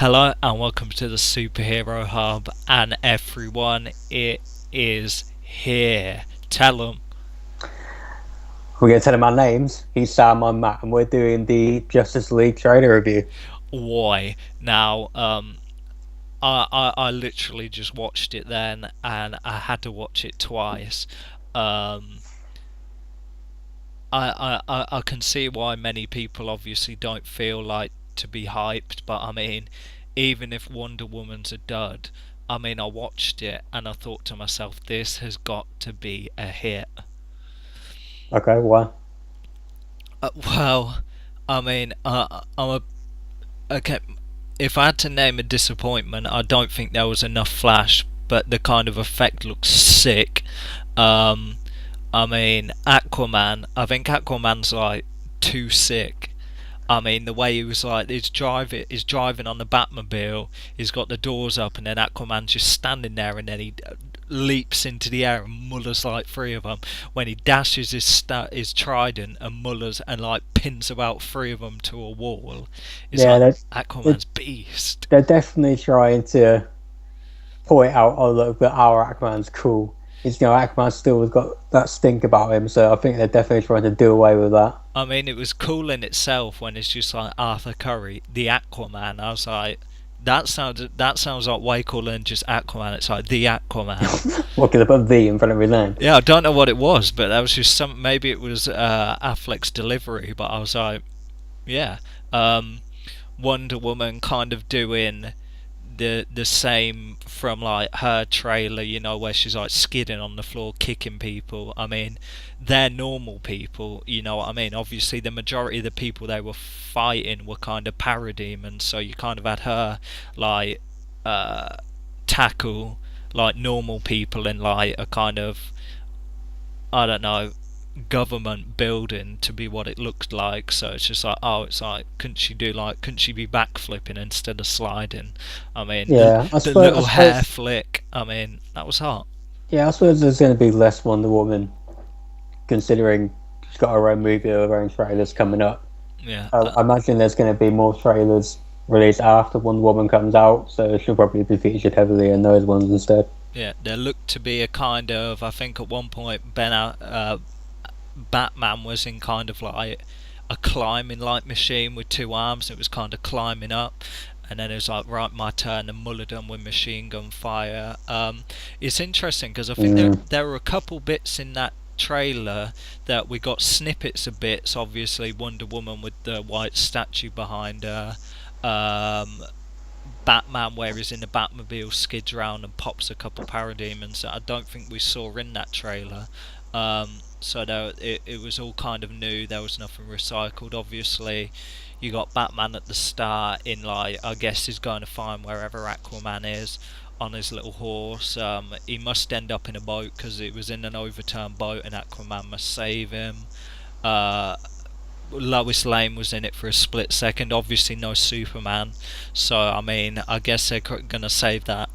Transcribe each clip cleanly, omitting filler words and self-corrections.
Hello and welcome to the Superhero Hub, and everyone, it is here. Tell them We're going to tell him our names. He's Sam, I'm Matt, and we're doing the Justice League trailer review. why. Now, I literally just watched it then, and I had to watch it twice. Um, I can see why many people obviously don't feel like to be hyped, but I mean, even if Wonder Woman's a dud, I mean, I watched it and I thought to myself, this has got to be a hit. Okay, well, Well, I mean, I'm a okay. If I had to name a disappointment, I don't think there was enough Flash, but the kind of effect looks sick. Um, I mean, Aquaman. I think Aquaman's like too sick. I mean, the way he was like, he's driving on the Batmobile. He's got the doors up, and then Aquaman's just standing there, and then he leaps into the air and mullers like three of them. When he dashes his trident and mullers and like pins about three of them to a wall, it's yeah, like they're, Aquaman's beast. they're definitely trying to point out, oh, look, that our Aquaman's cool. Aquaman still has got that stink about him, so I think they're definitely trying to do away with that. I mean, it was cool in itself when it's just like Arthur Curry, the Aquaman. I was like, that sounds like way cooler than just Aquaman. It's like the Aquaman. What could they put V in front of his name? Yeah, I don't know what it was, but that was just some. Maybe it was Affleck's delivery, but I was like, yeah. Wonder Woman kind of doing the same from like her trailer, where she's like skidding on the floor, kicking people. I mean, they're normal people, you know what I mean? Obviously, the majority of the people they were fighting were kind of parademons, so you kind of had her like tackle like normal people in like a kind of, I don't know, government building to be what it looked like. So it's just like, oh, it's like, couldn't she be backflipping instead of sliding? I mean, the, Yeah, I the suppose, I little hair suppose, flick, I mean, that was hot. yeah, I suppose there's going to be less Wonder Woman, considering she's got her own movie, her own trailers coming up. Yeah, I imagine there's going to be more trailers released after Wonder Woman comes out, so she'll probably be featured heavily in those ones instead. yeah, there looked to be a kind of, I think at one point Batman was in kind of like a climbing like machine with two arms. It was kind of climbing up, and then it was like, right, my turn, and Muller done with machine gun fire. It's interesting because I think there Mm. there were a couple bits in that trailer that we got snippets of bits. Obviously, Wonder Woman with the white statue behind her. Batman, where he's in the Batmobile, skids around and pops a couple parademons that I don't think we saw in that trailer. So it was all kind of new. There was nothing recycled. Obviously, you got Batman at the start in like, I guess he's going to find wherever Aquaman is on his little horse. He must end up in a boat because it was in an overturned boat, and Aquaman must save him. Uh, Lois Lane was in it for a split second. Obviously, no Superman. So I mean, I guess they're gonna save that.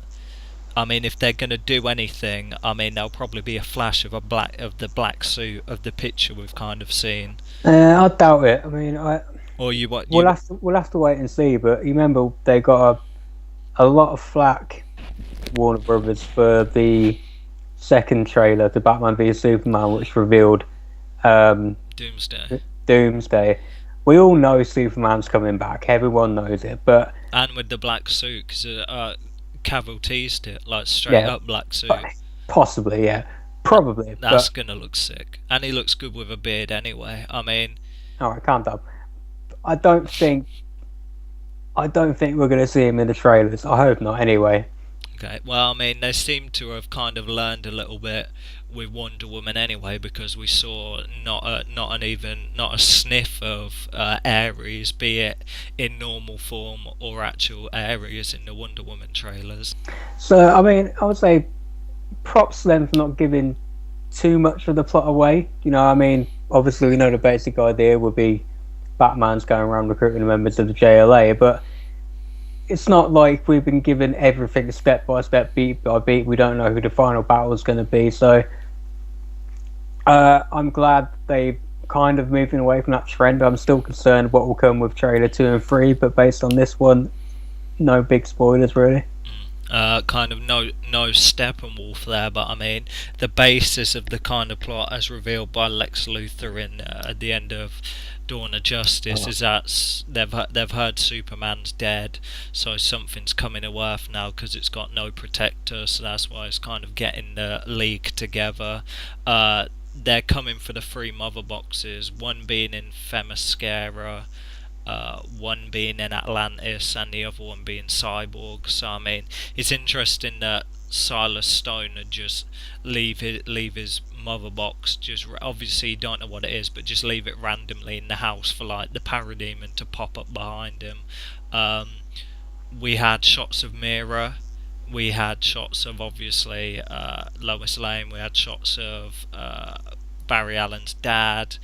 I mean, if they're gonna do anything, I mean, there'll probably be a flash of the black suit of the picture we've kind of seen. I doubt it. I mean, Or you what we'll you? have to wait and see. But you remember they got a lot of flack, Warner Brothers, for the second trailer to Batman v Superman, which revealed um, Doomsday. Doomsday. We all know Superman's coming back. Everyone knows it. But And with the black suit, because Cavill teased it, like straight yeah, up black suit. possibly, yeah, That, probably. that's But gonna look sick. And he looks good with a beard anyway. I mean, all right, calm down. I don't think I don't think we're going to see him in the trailers. I hope not. Anyway. okay. Well, I mean, they seem to have kind of learned a little bit with Wonder Woman anyway, because we saw not a sniff of Ares, be it in normal form or actual Ares in the Wonder Woman trailers. So I mean, I would say props to them for not giving too much of the plot away. I mean, obviously we know the basic idea would be Batman's going around recruiting members of the JLA, but it's not like we've been given everything step by step, beat by beat. We don't know who the final battle is going to be, so I'm glad they kind of moving away from that trend. I'm still concerned what will come with trailer 2 and 3, but based on this one, no big spoilers really. Kind of no Steppenwolf there, but I mean the basis of the kind of plot as revealed by Lex Luthor in at the end of Dawn of Justice Oh, is that they've heard Superman's dead, so something's coming to Earth now because it's got no protector, so that's why it's kind of getting the League together. They're coming for the three mother boxes, one being in Themyscira, one being in Atlantis and the other one being Cyborg. So I mean, it's interesting that Silas Stone would just leave his mother box. Just obviously you don't know what it is, but just leave it randomly in the house for like the parademon to pop up behind him. Um, we had shots of Mira. We had shots of obviously Lois Lane. We had shots of Barry Allen's dad.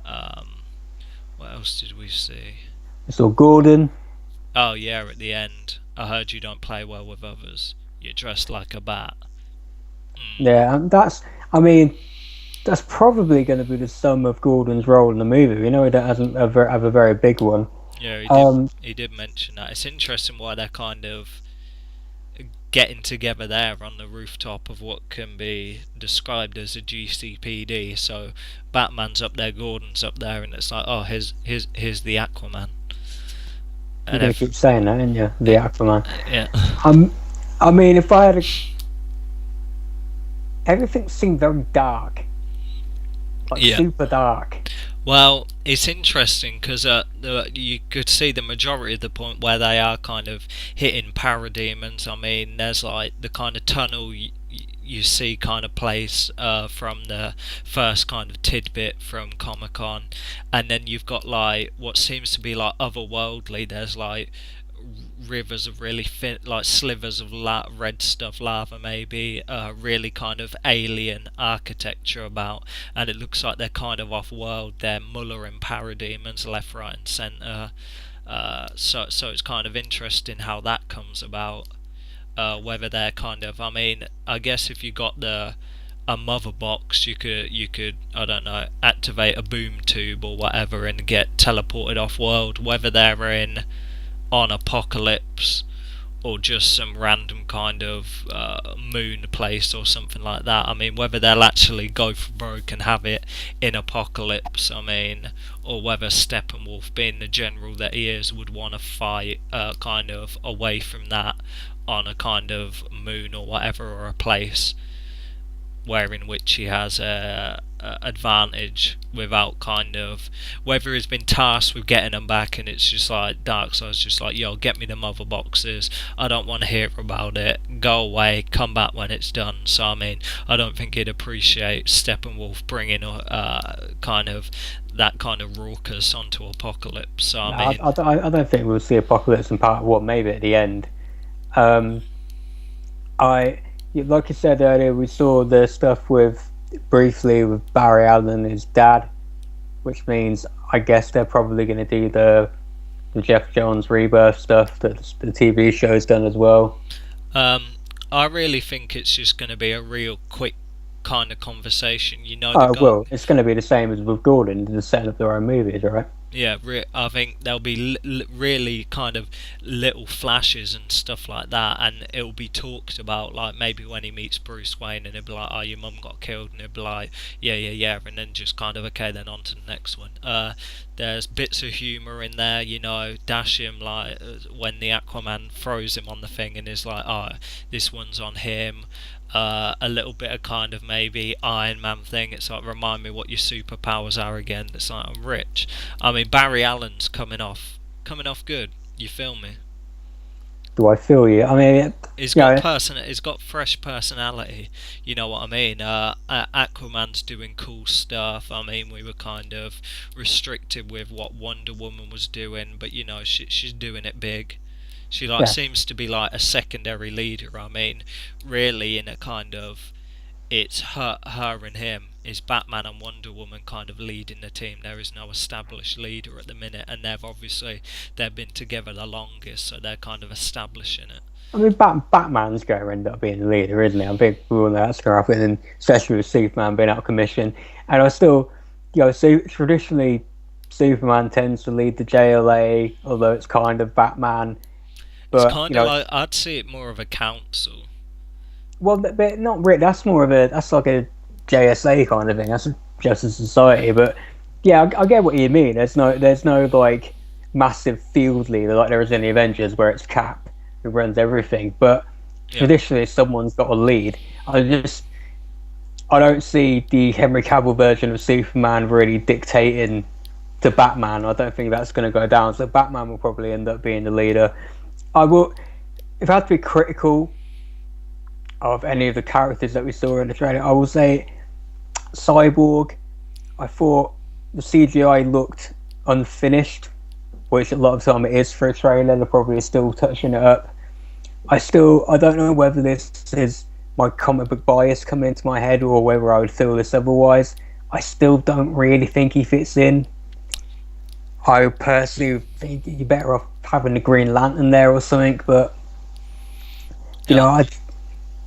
Um, what else did we see? I saw Gordon. Oh yeah, at the end. I heard you don't play well with others. You're dressed like a bat. Mm. Yeah, and I mean, that's probably going to be the sum of Gordon's role in the movie. We know he doesn't have a very big one. Yeah, he did. Um, He did mention that. It's interesting why they're kind of getting together there on the rooftop of what can be described as a GCPD. So Batman's up there, Gordon's up there, and it's like, oh, here's the Aquaman. you're And going to keep saying that, aren't you? The Aquaman. yeah, I mean, if I had everything seemed very dark, like yeah. super dark. Well, it's interesting because you could see the majority of the point where they are kind of hitting parademons. I mean, there's like the kind of tunnel you see kind of place from the first kind of tidbit from Comic Con, and then you've got like what seems to be like otherworldly. There's like rivers of really thin, like slivers of red stuff, lava maybe, really kind of alien architecture about, and it looks like they're kind of off-world. They're Muller and parademons left, right, and centre. So it's kind of interesting how that comes about. Whether they're kind of, I mean, I guess if you got a mother box, you could I don't know, activate a boom tube or whatever and get teleported off world. Whether they're in on Apocalypse or just some random kind of moon place or something like that. I mean, whether they'll actually go for broke and have it in Apocalypse, I mean, or whether Steppenwolf, being the general that he is, would want to fight kind of away from that on a kind of moon or whatever, or a place where in which he has a advantage without kind of, whether he's been tasked with getting them back and it's just like Darkseid's just like, yo, get me the mother boxes, I don't want to hear about it, go away, come back when it's done. So I mean, I don't think he'd appreciate Steppenwolf bringing kind of that kind of raucous onto Apocalypse. So I mean, I don't think we'll see Apocalypse in part one. Maybe at the end. Um, like you said earlier, we saw the stuff briefly with Barry Allen and his dad, which means I guess they're probably going to do the Jeff Johns rebirth stuff that the TV show's done as well. I really think it's just going to be a real quick kind of conversation. You know, Oh, well, it's going to be the same as with Gordon, the setting of their own movies, right? yeah, I think there'll be really kind of little flashes and stuff like that, and it'll be talked about, like maybe when he meets Bruce Wayne, and he'll be like, "Oh, your mum got killed," and he'll be like, "Yeah, yeah, yeah," and then just kind of, okay, then on to the next one. There's bits of humour in there, you know, dash him like when the Aquaman throws him on the thing, and is like, "Oh, this one's on him." A little bit of kind of maybe Iron Man thing. It's like, remind me what your superpowers are again. It's like, I'm rich. I mean, Barry Allen's coming off good. You feel me? Do I feel you? I mean, He's got fresh personality. You know what I mean? Aquaman's doing cool stuff. I mean, we were kind of restricted with what Wonder Woman was doing, but you know, she's doing it big. She seems to be like a secondary leader. I mean, really, in a kind of, it's her and him. Is Batman and Wonder Woman kind of leading the team? There is no established leader at the minute, and they've been together the longest, so they're kind of establishing it. I mean, Batman's going to end up being the leader, isn't he? I think we all know that's going to happen, and especially with Superman being out of commission. And I still, so traditionally, Superman tends to lead the JLA, although it's kind of Batman. It's But kind of like I'd see it more of a council. well, but not really. That's more of that's like a JSA kind of thing. That's Justice Society. But yeah, I get what you mean. There's no like massive field leader like there is in the Avengers where it's Cap who runs everything. But Yeah. traditionally, someone's got a lead. I don't see the Henry Cavill version of Superman really dictating to Batman. I don't think that's going to go down. So Batman will probably end up being the leader. I will, if I had to be critical of any of the characters that we saw in the trailer, I will say Cyborg. I thought the CGI looked unfinished, which a lot of time it is for a trailer. They're probably still touching it up. I don't know whether this is my comic book bias coming into my head or whether I would feel this otherwise. I still don't really think he fits in. I personally think you're better off having the Green Lantern there or something, but yeah,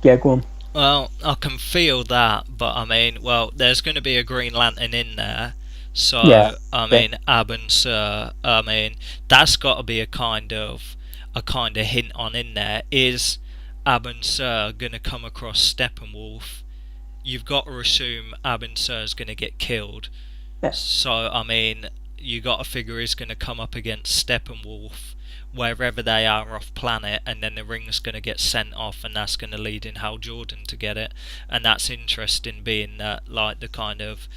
go on. Well, I can feel that, but I mean, well, there's going to be a Green Lantern in there, Yeah, so I mean, Ab and Sur. I mean, that's got to be a kind of hint on in there. Is Ab and Sur going to come across Steppenwolf? You've got to assume Ab and Sur is going to get killed. yeah, So I mean, you got to figure he's going to come up against Steppenwolf wherever they are off planet, and then the ring's going to get sent off, and that's going to lead in Hal Jordan to get it. And that's interesting, being that like the kind of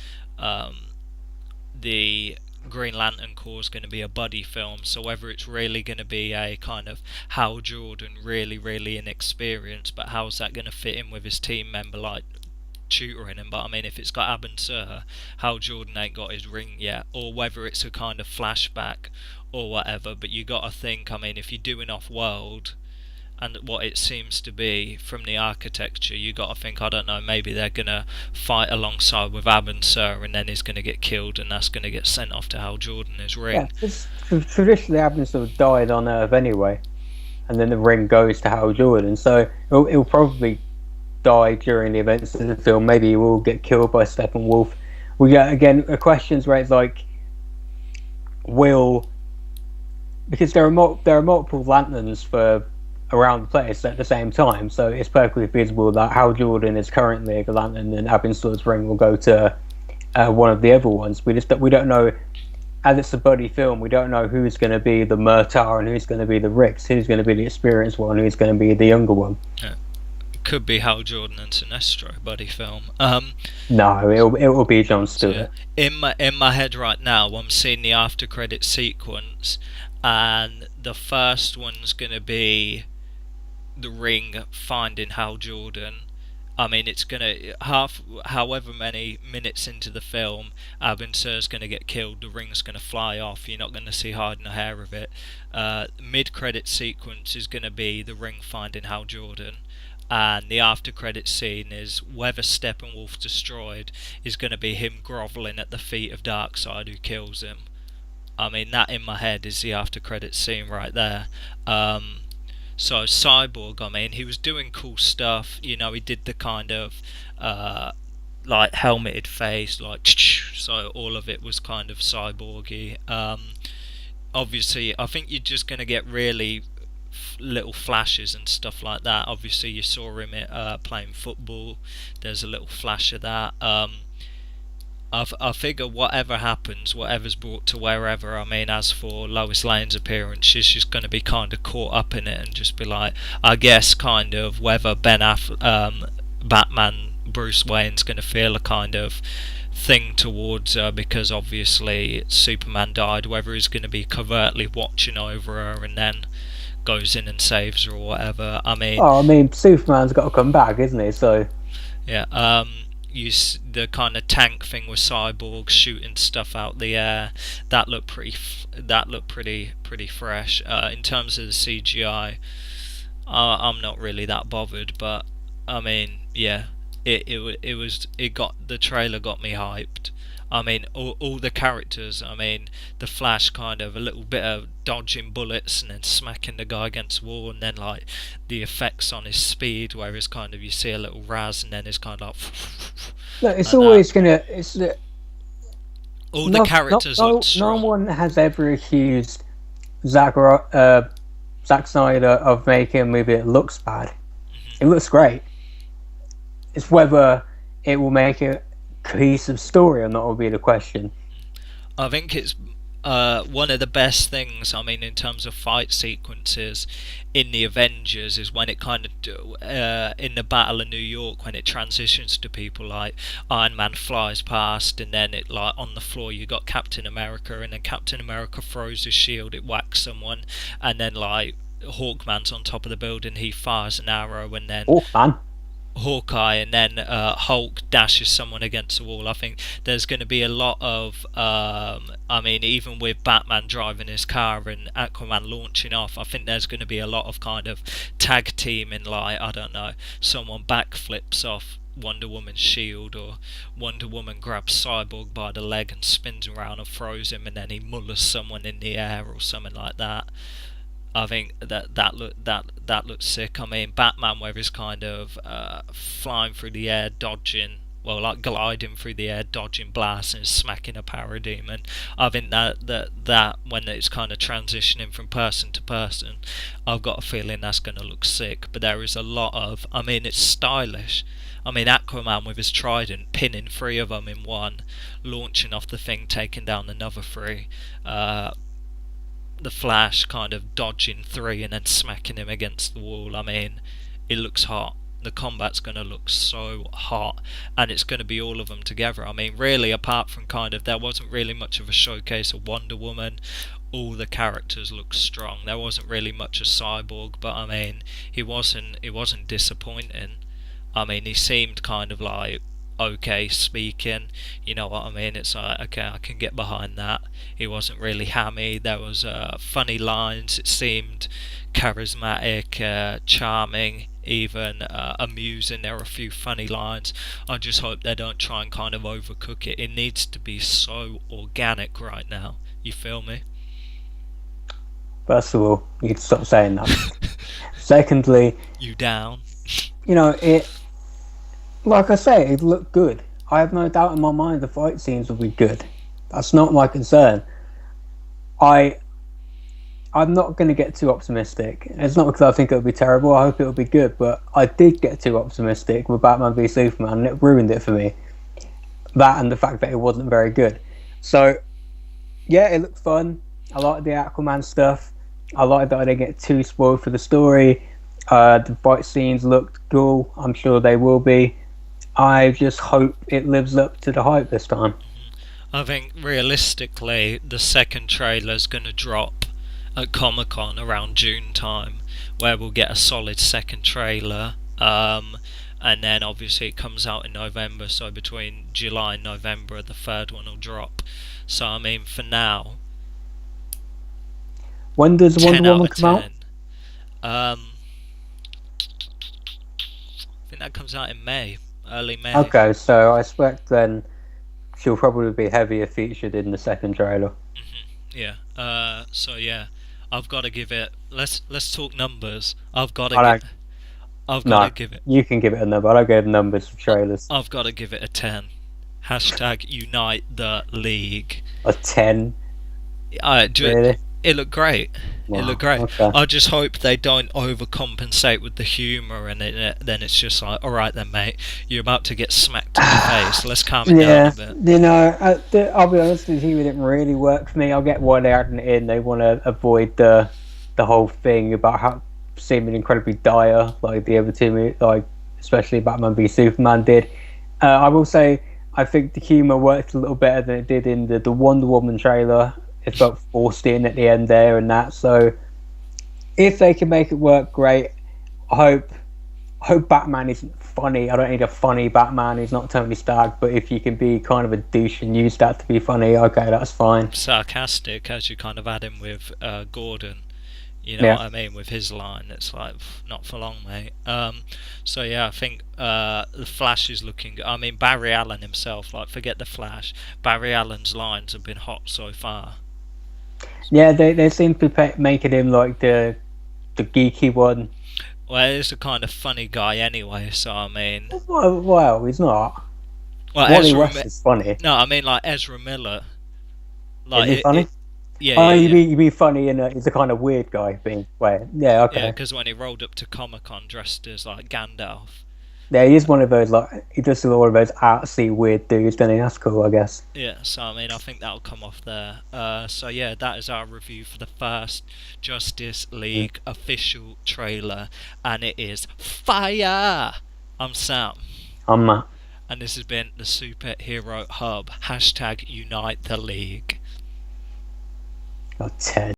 the Green Lantern Corps is going to be a buddy film, so whether it's really going to be a kind of Hal Jordan really inexperienced, but how's that going to fit in with his team member like tutoring him? But I mean, if it's got Ab and Sur, Hal Jordan ain't got his ring yet, or whether it's a kind of flashback or whatever. But you got to think, I mean, if you're doing off-world, and what it seems to be from the architecture, you got to think, I don't know, maybe they're gonna fight alongside with Ab and Sur, and then he's gonna get killed, and that's gonna get sent off to Hal Jordan his yeah. ring. Traditionally, Abner sort of died on Earth anyway, and then the ring goes to Hal Jordan, so it'll probably die during the events of the film. Maybe he will get killed by Steppenwolf. We get again questions where it's like, because there are multiple lanterns for around the place at the same time, so it's perfectly feasible that Hal Jordan is currently a lantern and Abin Sur's ring will go to one of the other ones. We don't know, as it's a buddy film, we don't know who's going to be the Murtaugh and who's going to be the Ricks, who's going to be the experienced one, who's going to be the younger one. Yeah. Could be Hal Jordan and Sinestro buddy film. No, it will be John Stewart. In my head right now, I'm seeing the after credit sequence, and the first one's gonna be the ring finding Hal Jordan. I mean, it's gonna however many minutes into the film, Abin Sur's gonna get killed. The ring's gonna fly off. You're not gonna see hide nor hair of it. Mid-credit sequence is gonna be the ring finding Hal Jordan, and the after credit scene is whether Steppenwolf destroyed is going to be him grovelling at the feet of Darkseid, who kills him. I mean, that in my head is the after credit scene right there. So Cyborg, I mean, he was doing cool stuff. You know, he did the kind of like helmeted face, like so all of it was kind of cyborgy. Obviously, I think you're just going to get really little flashes and stuff like that. Obviously, you saw him playing football. There's a little flash of that. I figure whatever happens, whatever's brought to wherever. I mean, as for Lois Lane's appearance, she's just going to be kind of caught up in it and just be like, I guess, kind of whether Batman, Bruce Wayne's going to feel a kind of thing towards her because obviously Superman died. Whether he's going to be covertly watching over her and then goes in and saves her or whatever. I mean, Superman's got to come back, isn't he? So yeah, the kind of tank thing with Cyborg shooting stuff out the air, that looked pretty fresh. In terms of the CGI, I'm not really that bothered, but I mean, yeah, the trailer got me hyped. I mean, all the characters, I mean, the Flash kind of a little bit of dodging bullets and then smacking the guy against the wall, and then like the effects on his speed where it's kind of, you see a little raz and then it's kind of like look, it's like always that. gonna All the characters look no strong. one has ever accused Zack Zack Snyder of making a movie that looks bad. It looks great. It's whether it will make a cohesive story or not will be the question. I think it's one of the best things. I mean, in terms of fight sequences in the Avengers, is when it kind of in the Battle of New York, when it transitions to people like Iron Man flies past, and then it like on the floor you got Captain America, and then Captain America throws his shield, it whacks someone, and then like Hawkman's on top of the building, he fires an arrow, and then Oh man, Hawkeye, and then Hulk dashes someone against the wall. I think there's going to be a lot of, I mean, even with Batman driving his car and Aquaman launching off, I think there's going to be a lot of kind of tag teaming, like, I don't know, someone backflips off Wonder Woman's shield, or Wonder Woman grabs Cyborg by the leg and spins around and throws him, and then he mullers someone in the air or something like that. I think that looks sick. I mean, Batman, where he's kind of flying through the air, dodging, well, like gliding through the air, dodging blasts and smacking a parademon. I think that when it's kind of transitioning from person to person, I've got a feeling that's going to look sick. But there is a lot of, I mean, it's stylish. I mean, Aquaman with his trident, pinning three of them in one, launching off the thing, taking down another three. The Flash kind of dodging three and then smacking him against the wall. I mean, it looks hot. The combat's going to look so hot, and it's going to be all of them together. I mean, really, apart from kind of, there wasn't really much of a showcase of Wonder Woman. All the characters look strong. There wasn't really much of Cyborg, but I mean, he wasn't disappointing. I mean, he seemed kind of like okay speaking, you know what I mean? It's like, okay, I can get behind that. He wasn't really hammy. There was funny lines. It seemed charismatic, charming, even amusing. There were a few funny lines. I just hope they don't try and kind of overcook it. It needs to be so organic right now. You feel me? first of all, you need to stop saying that. Secondly, You down? you know, like I say, it looked good. I have no doubt in my mind the fight scenes will be good. That's not my concern. I'm not going to get too optimistic. It's not because I think it'll be terrible. I hope it'll be good. But I did get too optimistic with Batman v Superman, and it ruined it for me. That and the fact that it wasn't very good. So, yeah, it looked fun. I like the Aquaman stuff. I like that I didn't get too spoiled for the story. The fight scenes looked cool. I'm sure they will be. I just hope it lives up to the hype this time. I think realistically, the second trailer's going to drop at Comic-Con around June time, where we'll get a solid second trailer. And then obviously it comes out in November, so between July and November the third one will drop. So I mean, for now, When does 10 Wonder out Woman of come out? 10. I think that comes out in May, early May. Okay, so I expect then she'll probably be heavier featured in the second trailer. Yeah. So yeah, I've got to give it. Let's talk numbers. I've got I to don't. give. I've got No, to give it. you can give it a number. I don't give numbers for trailers. I've got to give it a 10. Hashtag unite the league. A 10, Really? really? It looked great. Wow, It looked great. okay. I just hope they don't overcompensate with the humour, and then it's just like, all right then, mate, you're about to get smacked in the face. Let's calm it Yeah, down a bit. you know, I'll be honest, the humor didn't really work for me. I'll get why they're adding it in. They want to avoid the whole thing about how seeming incredibly dire, like the other two, like especially Batman v Superman did. I will say, I think the humor worked a little better than it did in the Wonder Woman trailer. It felt forced in at the end there and that. So if they can make it work, great. I hope Batman isn't funny. I don't need a funny Batman. He's not Tony Stark. But if you can be kind of a douche and use that to be funny, okay, that's fine. Sarcastic, as you kind of had him with Gordon. You know Yeah. what I mean? With his line, it's like, not for long, mate. So yeah, I think the Flash is looking good. I mean, Barry Allen himself, like, forget the Flash. Barry Allen's lines have been hot so far. Yeah, they seem to be making him like the geeky one. Well, he's a kind of funny guy anyway, so I mean... Well, he's not. Well, Wally Ezra West is funny. No, I mean, like, Ezra Miller. Is he funny? Yeah, Oh, yeah, yeah. you mean funny and he's a kind of weird guy being way. Yeah, Yeah, okay. because when he rolled up to Comic Con dressed as like Gandalf. Yeah, he is one of those like he just one of those artsy weird dudes. Then he that's cool, I guess. Yeah, so I mean, I think that'll come off there. So yeah, that is our review for the first Justice Mm. League official trailer, and it is fire. I'm Sam, I'm Matt. and this has been the Superhero Hub. Hashtag Unite the League. Oh, Ted.